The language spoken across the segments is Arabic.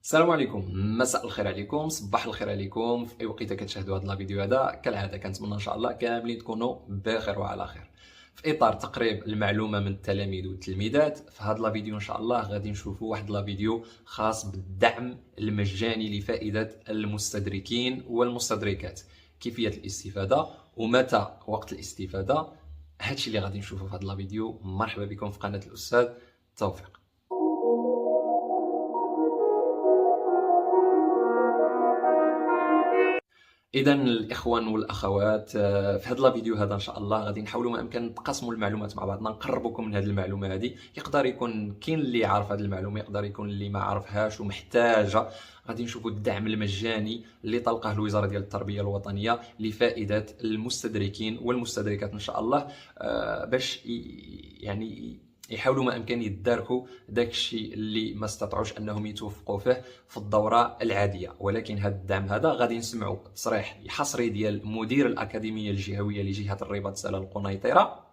السلام عليكم، مساء الخير عليكم، صباح الخير عليكم في اي وقيته كتشاهدوا هذا الفيديو. هذا كالعاده كنتمنى ان شاء الله كاملين تكونوا بخير وعلى خير. في اطار تقريب المعلومه من التلاميذ والتلميذات، في هذا الفيديو ان شاء الله غادي نشوفوا واحد الفيديو خاص بالدعم المجاني لفائده المستدركين والمستدركات، كيفيه الاستفاده ومتى وقت الاستفاده. هادشي اللي غادي نشوفوا في هذا الفيديو. مرحبا بكم في قناه الاستاذ توفيق. اذا الاخوان والاخوات، في هذا الفيديو هذا ان شاء الله غادي نحاولوا ما امكن نتقاسموا المعلومات مع بعضنا، نقربكم من هذه المعلومه. هذه يقدر يكون كاين اللي يعرف هذه المعلومه، يقدر يكون اللي ما عرفهاش ومحتاجه. غادي نشوفوا الدعم المجاني اللي طلقه الوزاره ديال التربيه الوطنيه لفائده المستدركين والمستدركات ان شاء الله، باش يعني يحاولوا ما امكن يداركوا داك الشيء اللي ما استطاعوش انهم يتوفقوا فيه في الدوره العاديه. ولكن هذا الدعم هذا غادي نسمعوا تصريح حصري ديال مدير الاكاديميه الجهويه لجهه الرباط سلا القنيطره.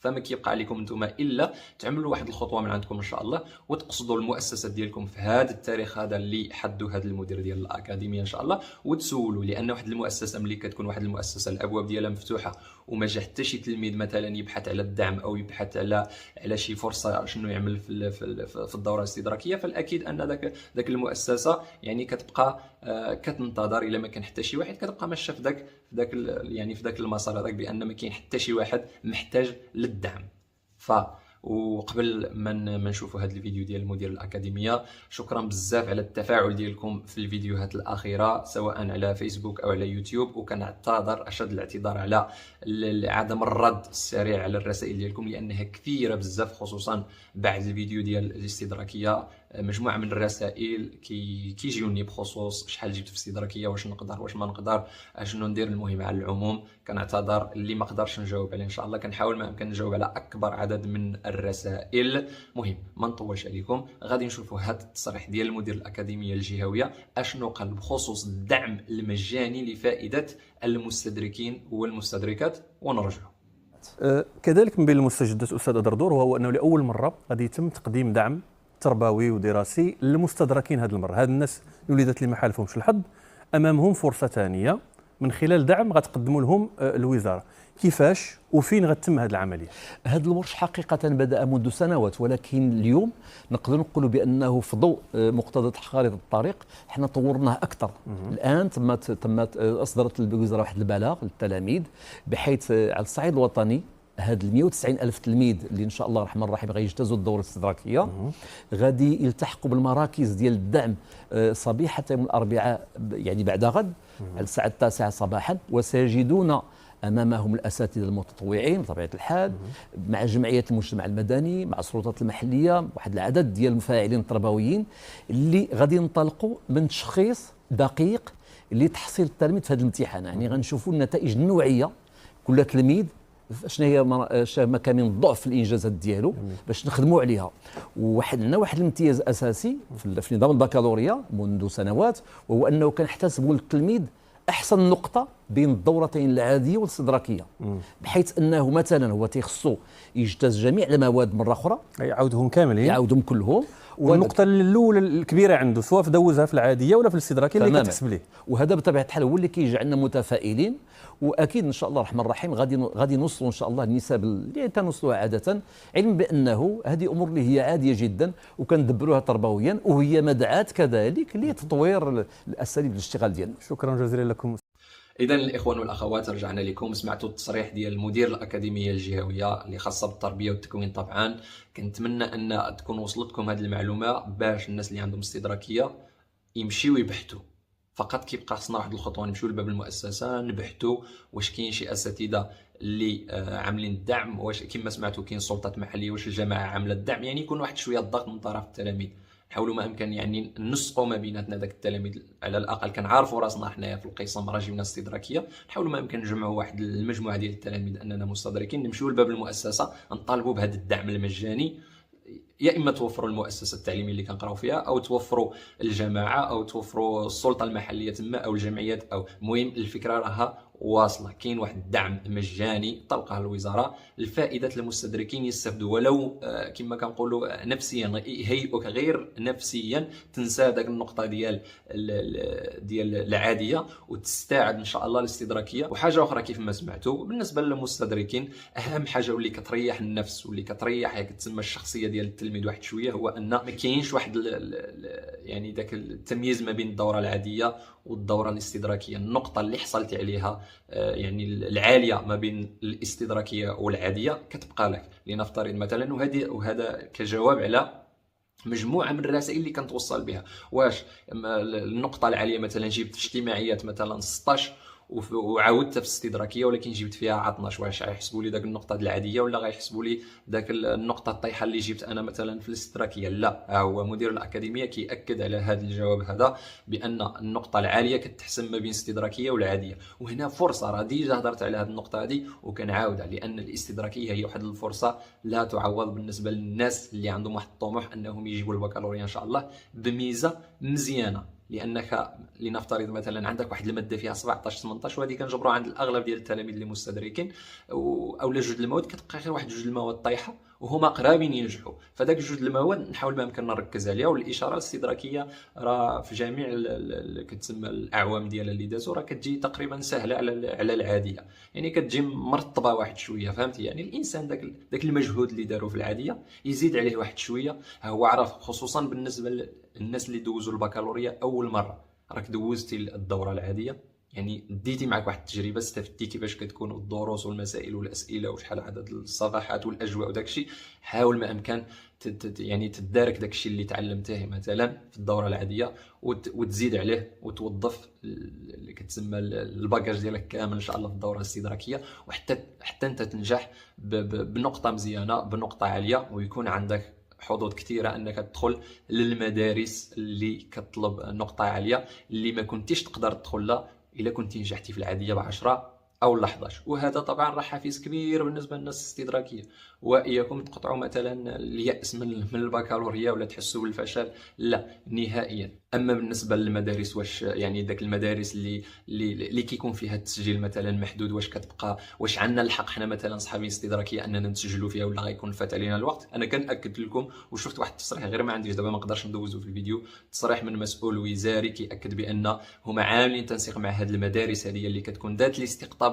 فما كيبقى عليكم نتوما الا تعملوا واحد الخطوه من عندكم ان شاء الله، وتقصدوا المؤسسات ديالكم في هذا التاريخ هذا اللي حدوا هذا المدير ديال الاكاديميه ان شاء الله، وتسولوا. لان واحد المؤسسه ملي كتكون واحد المؤسسه الابواب ديالها مفتوحه وما جا حتى شي تلميذ مثلا يبحث على الدعم او يبحث على شي فرصه شنو يعمل في الدوره الاستدراكيه، فالاكيد ان ذاك المؤسسه يعني كتبقى كتنتظر الى ما كان حتى شي واحد، كتبقى ماشيه في ذاك المسار هذاك، بان ما كاين حتى شي واحد محتاج للدعم. وقبل ما نشوفوا هذا الفيديو ديال مدير الاكاديميه، شكرا بزاف على التفاعل ديالكم في الفيديوهات الاخيره سواء على فيسبوك او على يوتيوب، وكنعتذر اشد الاعتذار على عدم الرد السريع على الرسائل ديالكم، لانها كثيره بزاف، خصوصا بعد الفيديو ديال الاستدراكيه. مجموعه من الرسائل كيجيوني بخصوص شحال جبت في الاستدراكيه، واش نقدر واش ما نقدر، اشنو ندير. المهم على العموم كنعتذر اللي ما قدرش نجاوب عليه، ان شاء الله كنحاول ما امكن نجاوب على اكبر عدد من الرسائل. مهم ما نطولش عليكم، غادي نشوفوا هذا التصريح ديال مدير الاكاديميه الجهويه اشنو قال بخصوص الدعم المجاني لفائده المستدركين والمستدركات، ونرجعوا. كذلك من بين المستجدات استاذ دردور وهو انه لاول مره غادي يتم تقديم دعم تربوي ودراسي للمستدركين. هذه المره هاد الناس اللي وليدات اللي ما حالفهمش الحظ امامهم فرصه ثانيه من خلال دعم غتقدموا لهم الوزاره. كيفاش وفين غتتم هذه العمليه؟ هذا المرش حقيقه بدا منذ سنوات، ولكن اليوم نقدر نقولوا بانه في ضوء مقتضى خارطه الطريق حنا طورناه اكثر. الان تمت اصدرت الوزاره واحد البلاغ للتلاميذ بحيث على الصعيد الوطني هاد 190 ألف تلميذ اللي إن شاء الله الرحمن الرحيم غيجتازوا الدورة الاستدراكية غادي يلتحقوا بالمراكز ديال الدعم صبيحة يوم الأربعاء، يعني بعد غد على الساعة 9 صباحا، وسيجدون أمامهم الأساتذة المتطوعين بطبيعة الحال مع جمعية المجتمع المدني مع السلطات المحلية، واحد العدد ديال المفاعلين التربويين اللي غادي ينطلقوا من تشخيص دقيق لتحصيل التلاميذ في هذا الامتحان. يعني غنشوفوا النتائج النوعية كل تلميذ شنو هي مكامن الضعف في الانجازات ديالو باش نخدموا عليها. عندنا واحد الامتياز اساسي في نظام البكالوريا منذ سنوات، وهو انه كنحتسبوا للتلميذ احسن نقطه بين الدورتين العاديه والاستدراكيه، بحيث انه مثلا هو تيخصو يجتاز جميع المواد مره اخرى، يعاودهم كاملين، يعاودهم كلهم. والنقطه الاولى الكبيره عنده سواء في دوزها في العاديه ولا في الاستدراكيه اللي كتحسب ليه. وهذا بطبيعه الحال هو اللي كيجعلنا متفائلين، واكيد ان شاء الله الرحمن الرحيم غادي نوصلوا ان شاء الله النسب اللي تنوصلوها عاده، علم بانه هذه امور اللي هي عاديه جدا وكندبروها تربويا، وهي مدعاه كذلك لتطوير الاساليب الاشتغال ديالنا. شكرا جزيلا لكم. اذا الاخوان والاخوات، رجعنا لكم. سمعتوا التصريح ديال مدير الاكاديميه الجهويه اللي خاصه بالتربيه والتكوين. طبعا كنتمنى ان تكون وصلتكم هذه المعلومه باش الناس اللي عندهم استدراكيه يمشيو يبحثوا. فقط كيبقى خصنا واحد الخطوه، نمشيو لباب المؤسسه نبحثوا واش كاين شي اساتذه اللي عاملين الدعم، واش كما سمعتوا كاين سلطات محليه، واش الجماعه عامله الدعم. يعني يكون واحد شويه الضغط من طرف التلاميذ، نحاولوا ما امكن يعني نسقوا ما بيناتنا ذاك التلاميذ، على الاقل كنعرفوا راسنا حنايا في القسم راه جبنا استدراكيه، نحاولوا ما امكن نجمعوا واحد المجموعه ديال التلاميذ اننا مستدركين، نمشيو لباب المؤسسه نطالبوا بهذا الدعم المجاني. يا اما توفروا المؤسسه التعليميه اللي كنقراو فيها، او توفروا الجماعه، او توفروا السلطه المحليه تما، او الجمعيات، او المهم الفكره راها واصله. كاين واحد الدعم مجاني طلقها الوزاره لفائده المستدركين يستافدوا ولو كما كنقولوا نفسيا، يهيئوك غير نفسيا تنسى داك النقطه ديال العاديه وتستعد ان شاء الله الاستدراكيه. وحاجه اخرى كيف ما سمعتوا بالنسبه للمستدركين، اهم حاجه واللي كتريح النفس واللي كتريح كتسمى الشخصيه ديال التلميذ واحد شويه، هو ان ما كاينش واحد يعني داك التمييز ما بين الدوره العاديه والدوره الاستدراكيه. النقطه اللي حصلت عليها يعني العاليه ما بين الاستدراكيه والعاديه كتبقى لك. لنفترض مثلا، وهذا كجواب على مجموعه من الرسائل اللي كنتوصل بها، واش النقطه العاليه مثلا جبت في اجتماعيات مثلا 16 وعاودت في الاستدراكيه ولكن جبت فيها 12، واش غيحسبوا لي داك النقطه العاديه ولا غيحسبوا لي داك النقطه الطايحه اللي جبت انا مثلا في الاستدراكيه؟ لا، هو مدير الاكاديميه كيأكد على هذا الجواب هذا بان النقطه العاليه كتحسم ما بين الاستدراكيه والعاديه. وهنا فرصه، راه ديجا هضرت على هذه النقطه هذه وكنعاودها، لان الاستدراكيه هي واحد الفرصه لا تعوض بالنسبه للناس اللي عندهم واحد الطموح انهم يجيبوا البكالوريا ان شاء الله بميزه مزيانه. لانك لنفترض مثلا عندك واحد الماده فيها 17 18 وهذه كنجبروها عند الاغلب ديال التلاميذ اللي مستدركين، اولا جوج المواد كتبقى غير واحد جوج المواد طايحه وهما قرابين ينجحوا. فداك جوج المواد نحاول ما يمكن نركز عليها. والاشاره الاستدراكيه راه في جميع كتسمى الاعوام ديالها اللي دازوا راه كتجي تقريبا سهله على العاديه، يعني كتجي مرطبه واحد شويه، فهمتي؟ يعني الانسان داك المجهود اللي داروا في العاديه يزيد عليه واحد شويه. هو عرف خصوصا بالنسبه للناس اللي دوزوا البكالوريا اول مره، راك دوزتي الدوره العاديه، يعني ديتي معك واحد التجربه، استفدتي كيفاش كتكون الدروس والمسائل والاسئله وشحال عدد الصفحات والاجواء وداكشي. حاول ما امكن يعني تدارك داكشي اللي تعلمته مثلا في الدوره العاديه وتزيد عليه وتوظف اللي كتسمى الباكاج ديالك كامل ان شاء الله في الدوره الاستدراكيه، وحتى انت تنجح بنقطه مزيانه بنقطه عاليه، ويكون عندك حظوظ كثيره انك تدخل للمدارس اللي كتطلب نقطه عاليه اللي ما كنتيش تقدر تدخل لها الا كنتي نجحتي في العاديه ب10 او 11. وهذا طبعا راه حافز كبير بالنسبه للناس الاستدراكيه. واياكم تقطعوا مثلا الياس من البكالوريا ولا تحسوا بالفشل، لا نهائيا. اما بالنسبه للمدارس، واش يعني داك المدارس اللي كيكون فيها التسجيل مثلا محدود، واش عندنا الحق حنا مثلا صحابي استدراكيه اننا نسجلوا فيها ولا غيكون فات علينا الوقت؟ انا كنأكد لكم، وشفت واحد التصريح غير ما عنديش دابا ما نقدرش ندوزو في الفيديو، تصريح من مسؤول وزاري كيأكد بان هما عاملين تنسيق مع هذه المدارس هذه اللي كتكون ذات الاستقطاب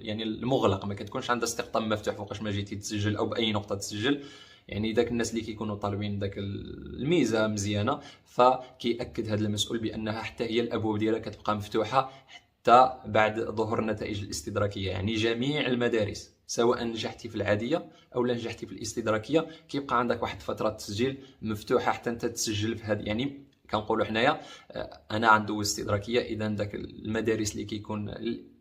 يعني المغلق، ما كتكونش عندها استقطاب مفتوح فوقاش ما جيتي تسجل او باي نقطه تسجل. يعني داك الناس اللي كيكونوا طالبين داك الميزه مزيانه، فكيأكد هذا المسؤول بانها حتى هي الابواب ديالها كتبقى مفتوحه حتى بعد ظهور النتائج الاستدراكيه. يعني جميع المدارس سواء نجحتي في العاديه او لا نجحتي في الاستدراكيه كيبقى عندك واحد فتره تسجيل مفتوحه حتى انت تسجل في هذه. يعني كنقولوا حنايا انا عندو استدراكيه، اذا داك المدارس اللي كيكون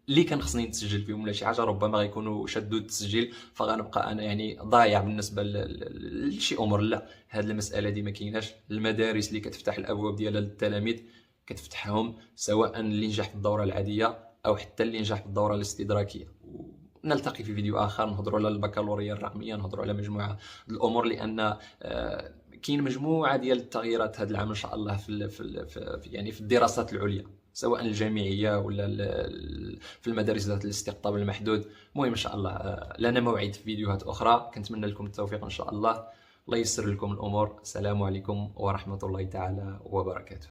اللي كان خصني نتسجل فيهم ولا شي حاجه ربما غيكونوا شدوا التسجيل، فغنبقى انا يعني ضايع بالنسبه لشي امور. لا، هذه المساله دي ما كايناش. المدارس اللي كتفتح الابواب ديالها للتلاميذ كتفتحهم سواء اللي نجح في الدوره العاديه او حتى اللي نجح في الدوره الاستدراكيه. نلتقي في فيديو اخر نهضروا على البكالوريا الرقميه، نهضروا على مجموعه الامور، لان كاين مجموعه ديال التغييرات هذا العام ان شاء الله في يعني في الدراسات العليا سواء الجامعيه ولا في المدارس ذات الاستقطاب المحدود. المهم ان شاء الله لنا موعد في فيديوهات اخرى، كنتمنى لكم التوفيق ان شاء الله. الله ييسر لكم الامور. السلام عليكم ورحمه الله تعالى وبركاته.